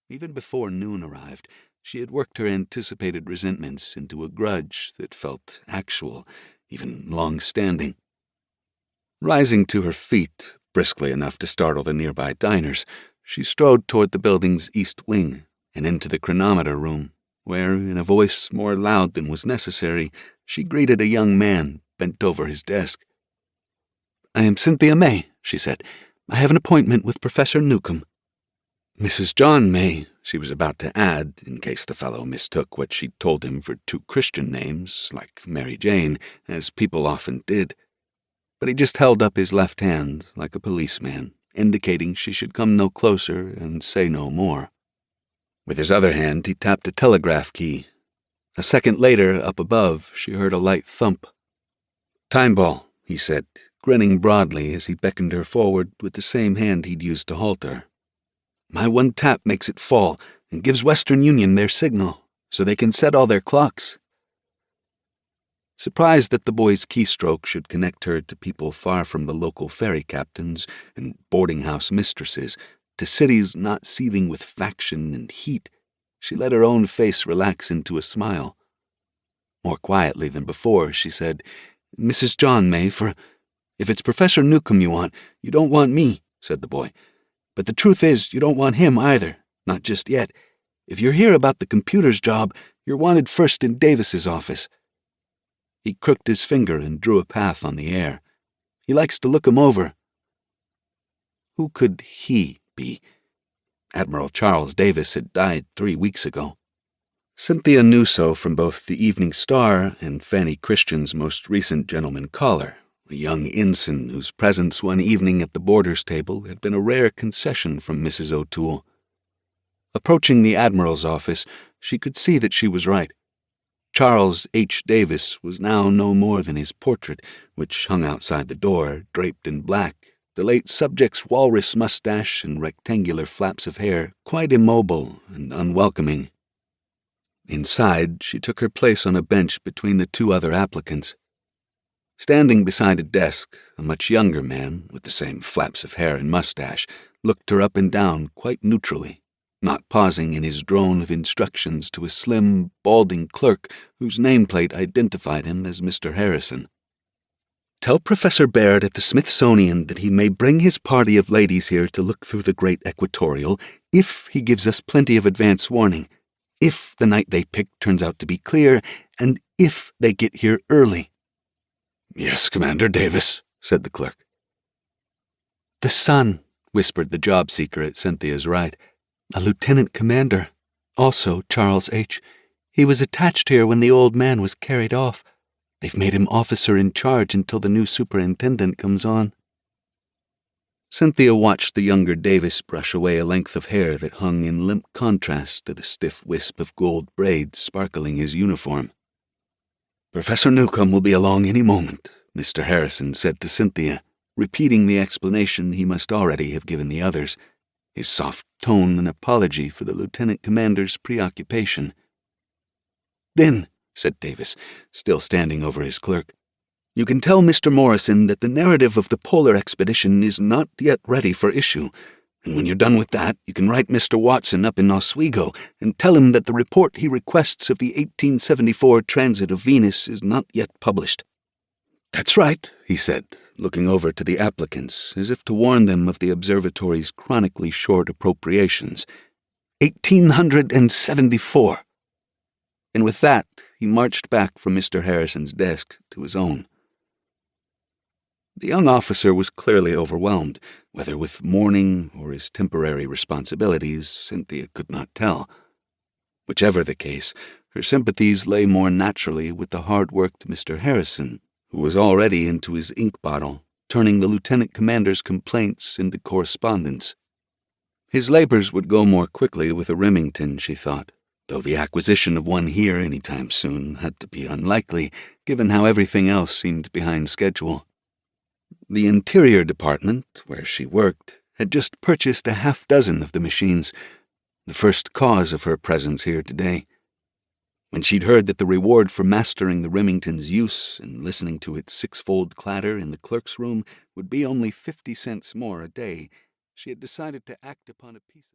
Even before noon arrived, she had worked her anticipated resentments into a grudge that felt actual, even long-standing. Rising to her feet, briskly enough to startle the nearby diners, she strode toward the building's east wing and into the chronometer room, where, in a voice more loud than was necessary, she greeted a young man bent over his desk. "I am Cynthia May," she said. "I have an appointment with Professor Newcomb." "Mrs. John May," she was about to add, in case the fellow mistook what she'd told him for two Christian names, like Mary Jane, as people often did. But he just held up his left hand, like a policeman, indicating she should come no closer and say no more. With his other hand, he tapped a telegraph key. A second later, up above, she heard a light thump. "Time ball," he said, grinning broadly as he beckoned her forward with the same hand he'd used to halt her. "My one tap makes it fall and gives Western Union their signal, so they can set all their clocks." Surprised that the boy's keystroke should connect her to people far from the local ferry captains and boarding-house mistresses, to cities not seething with faction and heat, she let her own face relax into a smile. More quietly than before, she said, "Mrs. John May, if it's Professor Newcomb you want, you don't want me," said the boy. "But the truth is, you don't want him either, not just yet. If you're here about the computer's job, you're wanted first in Davis's office." He crooked his finger and drew a path on the air. "He likes to look 'em over." Who could he be? Admiral Charles Davis had died 3 weeks ago. Cynthia knew so from both the Evening Star and Fanny Christian's most recent gentleman caller, a young ensign whose presence one evening at the boarders' table had been a rare concession from Mrs. O'Toole. Approaching the Admiral's office, she could see that she was right. Charles H. Davis was now no more than his portrait, which hung outside the door, draped in black, the late subject's walrus mustache and rectangular flaps of hair quite immobile and unwelcoming. Inside, she took her place on a bench between the two other applicants. Standing beside a desk, a much younger man, with the same flaps of hair and mustache, looked her up and down quite neutrally, not pausing in his drone of instructions to a slim, balding clerk whose nameplate identified him as Mr. Harrison. "Tell Professor Baird at the Smithsonian that he may bring his party of ladies here to look through the Great Equatorial, if he gives us plenty of advance warning, if the night they pick turns out to be clear, and if they get here early." "Yes, Commander Davis," said the clerk. "The son," whispered the job seeker at Cynthia's right. "A lieutenant commander. Also Charles H. He was attached here when the old man was carried off. They've made him officer in charge until the new superintendent comes on." Cynthia watched the younger Davis brush away a length of hair that hung in limp contrast to the stiff wisp of gold braids sparkling his uniform. "Professor Newcomb will be along any moment," Mr. Harrison said to Cynthia, repeating the explanation he must already have given the others, his soft tone an apology for the lieutenant commander's preoccupation. "Then," said Davis, still standing over his clerk, "you can tell Mr. Morrison that the narrative of the polar expedition is not yet ready for issue, and when you're done with that, you can write Mr. Watson up in Oswego and tell him that the report he requests of the 1874 transit of Venus is not yet published." "That's right," he said, looking over to the applicants as if to warn them of the observatory's chronically short appropriations. 1874. And with that, he marched back from Mr. Harrison's desk to his own. The young officer was clearly overwhelmed, whether with mourning or his temporary responsibilities, Cynthia could not tell. Whichever the case, her sympathies lay more naturally with the hard-worked Mr. Harrison, who was already into his ink bottle, turning the lieutenant commander's complaints into correspondence. His labors would go more quickly with a Remington, she thought, though the acquisition of one here any time soon had to be unlikely, given how everything else seemed behind schedule. The Interior Department, where she worked, had just purchased a half-dozen of the machines, the first cause of her presence here today. When she'd heard that the reward for mastering the Remington's use and listening to its six-fold clatter in the clerk's room would be only 50 cents more a day, she had decided to act upon a piece of